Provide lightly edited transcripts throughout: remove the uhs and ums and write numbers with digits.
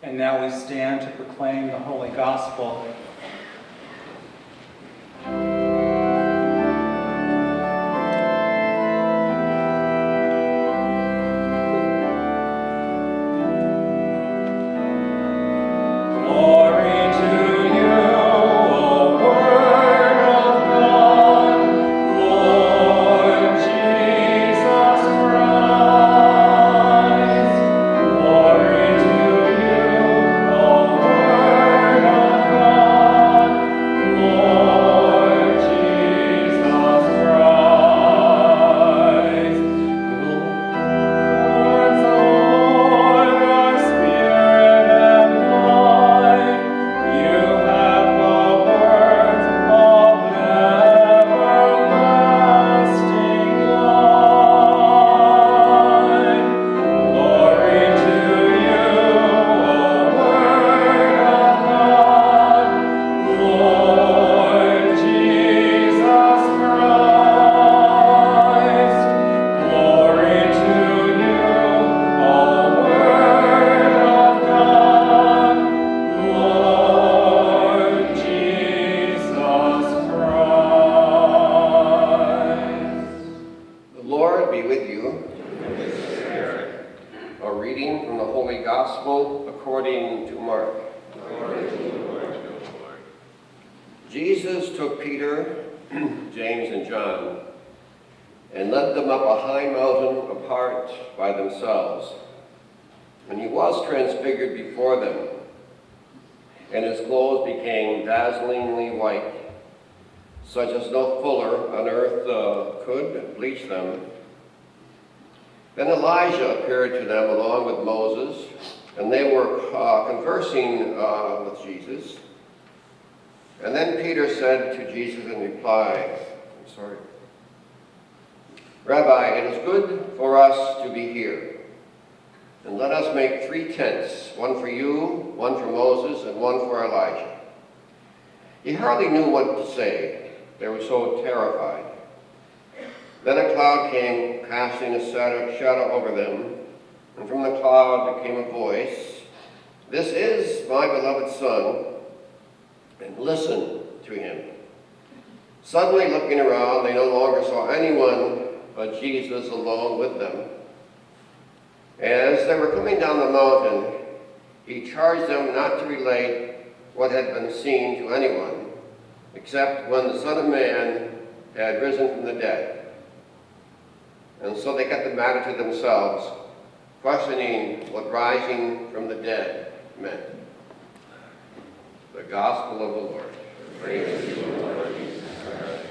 And now we stand to proclaim the Holy Gospel. Jesus took Peter, James, and John and led them up a high mountain apart by themselves. And he was transfigured before them, and his clothes became dazzlingly white, such as no fuller on earth could bleach them. Then Elijah appeared to them along with Moses, and they were conversing with Jesus. And then Peter said to Jesus in reply, Rabbi, it is good for us to be here. And let us make 3 tents, one for you, one for Moses, and one for Elijah. He hardly knew what to say. They were so terrified. Then a cloud came, casting a shadow over them, and from the cloud came a voice, "This is my beloved Son, and listen to him." Suddenly looking around, they no longer saw anyone but Jesus alone with them. As they were coming down the mountain, he charged them not to relate what had been seen to anyone, except when the Son of Man had risen from the dead. And so they kept the matter to themselves, questioning what rising from the dead meant. The Gospel of the Lord. Praise to you, Lord Jesus Christ.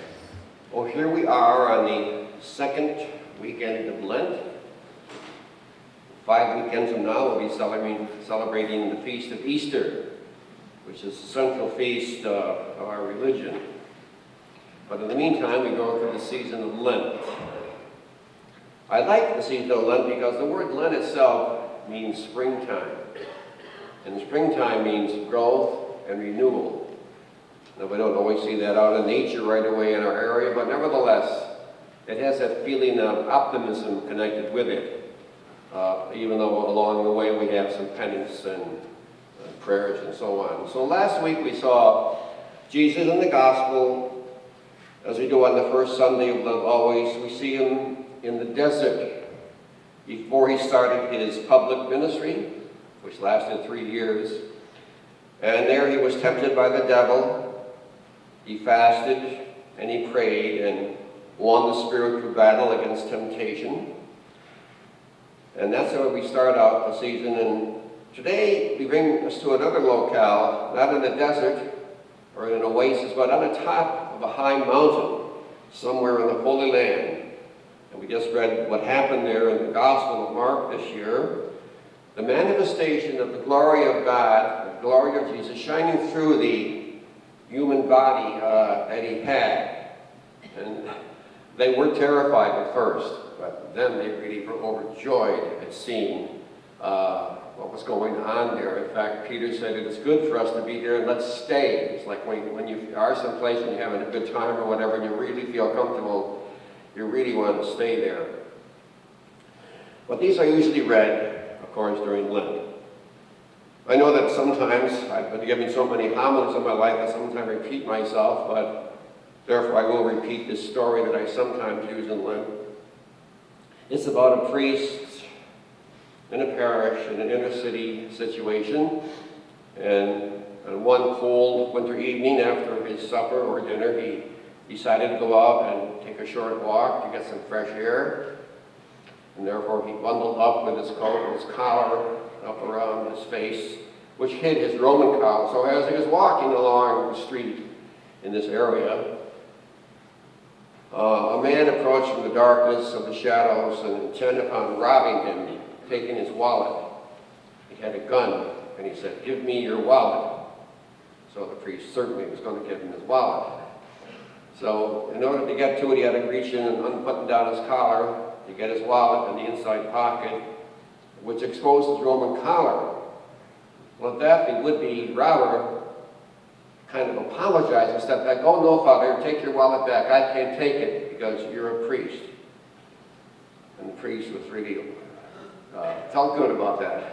Well, here we are on the second weekend of Lent. 5 weekends from now, we'll be celebrating the Feast of Easter, which is the central feast of our religion. But in the meantime, we go through the season of Lent. I like the season of Lent because the word Lent itself means springtime. And springtime means growth and renewal. Now, we don't always see that out in nature right away in our area, but nevertheless, it has that feeling of optimism connected with it, even though along the way we have some penance and prayers and so on. So last week we saw Jesus in the Gospel, as we do on the first Sunday of Lent always. We see him in the desert before he started his public ministry, which lasted 3 years. And there he was tempted by the devil. He fasted and he prayed and won the spiritual battle against temptation. And that's how we start out the season. And today we bring us to another locale, not in the desert or in an oasis, but on the top of a high mountain, somewhere in the Holy Land. And we just read what happened there in the Gospel of Mark this year. The manifestation of the glory of God, the glory of Jesus, shining through the human body that he had. And they were terrified at first, but then they really were overjoyed at seeing what was going on there. In fact, Peter said, "It is good for us to be here, and let's stay." It's like when you are someplace and you're having a good time or whatever, and you really feel comfortable, you really want to stay there. But these are usually read, of course, during Lent. I know that sometimes I've been given so many homilies in my life that sometimes I repeat myself, but therefore I will repeat this story that I sometimes use in Lent. It's about a priest in a parish in an inner city situation, and on one cold winter evening after his supper or dinner, he decided to go out and take a short walk to get some fresh air, and therefore he bundled up with his coat and his collar up around his face, which hid his Roman collar. So as he was walking along the street in this area, a man approached from the darkness of the shadows and intent upon robbing him, taking his wallet. He had a gun, and he said, "Give me your wallet." So the priest certainly was going to give him his wallet. So in order to get to it, he had to reach in and unbutton down his collar to get his wallet in the inside pocket, which exposed his Roman collar. Well, at that, the would-be robber kind of apologized and stepped back. "Oh, no, Father, take your wallet back. I can't take it because you're a priest." And the priest was really, felt good about that.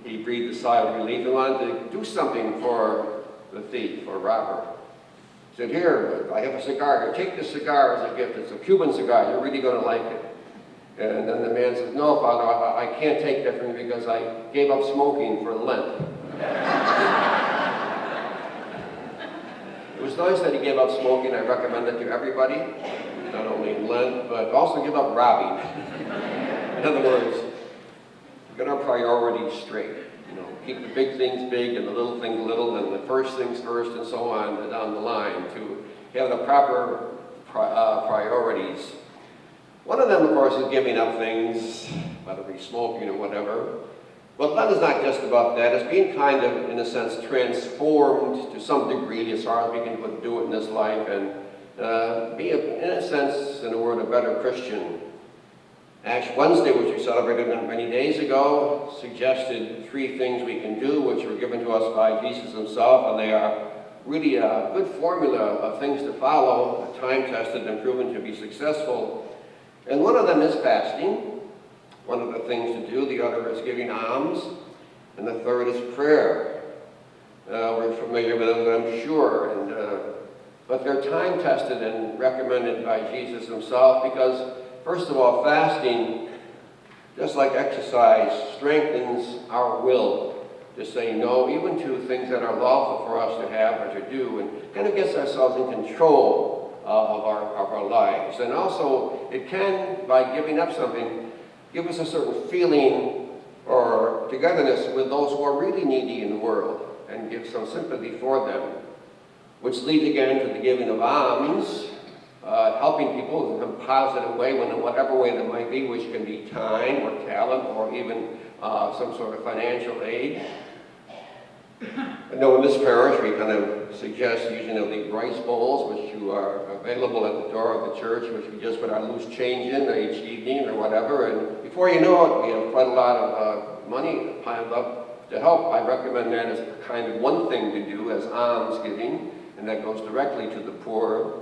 He breathed a sigh of relief and wanted to do something for the thief or robber. He said, "Here, I have a cigar here. Take this cigar as a gift. It's a Cuban cigar. You're really going to like it." And then the man says, "No, Father, I can't take that from you because I gave up smoking for Lent." It was nice that he gave up smoking. I recommend it to everybody, not only in Lent, but also give up robbing. In other words, get our priorities straight. Keep the big things big and the little things little, and the first things first, and so on down the line, to have the proper priorities. One of them, of course, is giving up things, whether it be smoking or whatever. But Lent is not just about that. It's being kind of, in a sense, transformed to some degree as far as we can do it in this life, and be, in a sense, in a word, a better Christian. Ash Wednesday, which we celebrated many days ago, suggested 3 things we can do, which were given to us by Jesus himself, and they are really a good formula of things to follow, time-tested and proven to be successful. And one of them is fasting, one of the things to do. The other is giving alms, and the third is prayer. We're familiar with them, I'm sure, but they're time-tested and recommended by Jesus himself because, first of all, fasting, just like exercise, strengthens our will to say no, even to things that are lawful for us to have or to do, and kind of gets ourselves in control of our lives. And also, it can, by giving up something, give us a certain feeling or togetherness with those who are really needy in the world and give some sympathy for them, which leads again to the giving of alms, helping people in a positive way, in whatever way that might be, which can be time or talent or even some sort of financial aid. I know in this parish we kind of suggest using the rice bowls, which are available at the door of the church, which we just put our loose change in each evening or whatever, and before you know it, we have quite a lot of money piled up to help. I recommend that as kind of one thing to do as alms giving, and that goes directly to the poor.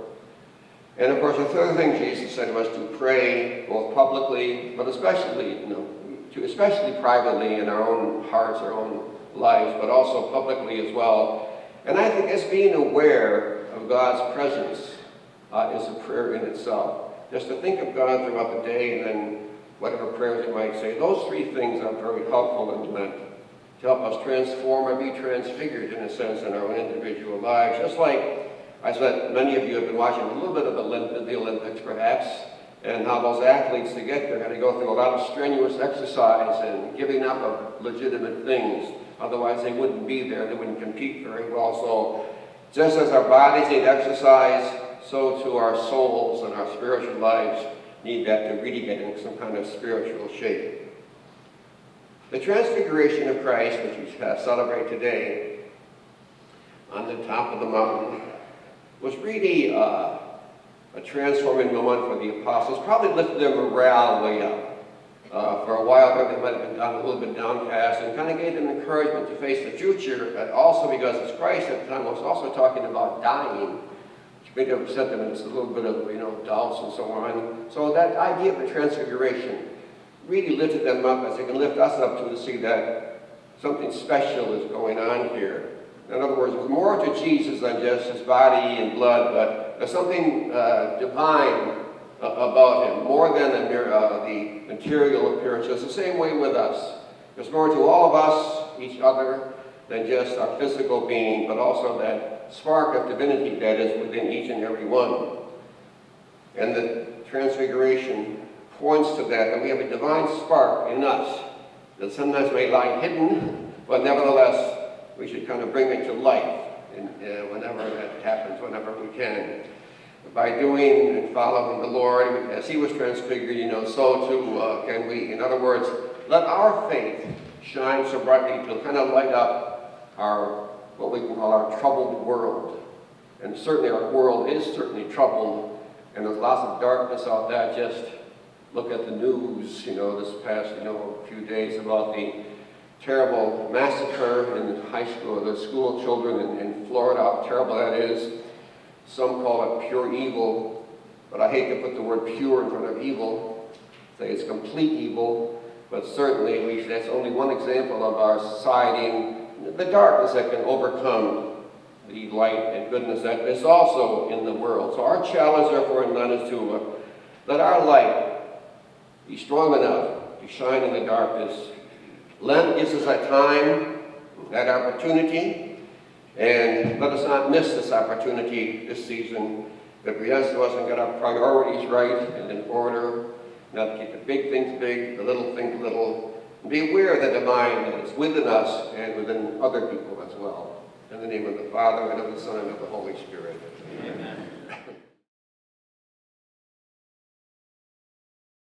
And of course, the third thing Jesus said was to pray both publicly, but especially privately in our own hearts, our own lives, but also publicly as well. And I think as being aware of God's presence is a prayer in itself. Just to think of God throughout the day and then whatever prayers you might say, those 3 things are very helpful in Lent to help us transform and be transfigured in a sense in our own individual lives. Just like I bet many of you have been watching a little bit of the Olympics perhaps, and how those athletes to get there had to go through a lot of strenuous exercise and giving up of legitimate things. Otherwise they wouldn't be there, they wouldn't compete very well. So just as our bodies need exercise, so too our souls and our spiritual lives need that to really get in some kind of spiritual shape. The Transfiguration of Christ, which we celebrate today on the top of the mountain, was really a transforming moment for the apostles. Probably lifted their morale way up. For a while there, they might have been a little bit downcast, and kind of gave them encouragement to face the future, and also because it's Christ at the time was also talking about dying, which made them set them into a little bit of doubts and so on. So that idea of the Transfiguration really lifted them up, as it can lift us up to see that something special is going on here. In other words, there's more to Jesus than just his body and blood, but there's something divine about him, more than the material appearance. It's the same way with us. There's more to all of us, each other, than just our physical being, but also that spark of divinity that is within each and every one. And the Transfiguration points to that we have a divine spark in us that sometimes may lie hidden, but nevertheless, we should kind of bring it to life whenever that happens, whenever we can. By doing and following the Lord, as he was transfigured, so too can we. In other words, let our faith shine so brightly to kind of light up what we can call our troubled world. And certainly our world is certainly troubled, and there's lots of darkness out there. Just look at the news, this past, few days about the terrible massacre in high school, the school children in Florida, how terrible that is. Some call it pure evil, but I hate to put the word pure in front of evil, say it's complete evil, but certainly that's only one example of our society and the darkness that can overcome the light and goodness that is also in the world. So our challenge, therefore, in Lent is to let our light be strong enough to shine in the darkness. Lent gives us that time, that opportunity, and let us not miss this opportunity this season, that we ask us and get our priorities right and in order, not keep the big things big, the little things little, and be aware of the divine that is within us and within other people as well. In the name of the Father, and of the Son, and of the Holy Spirit. Amen.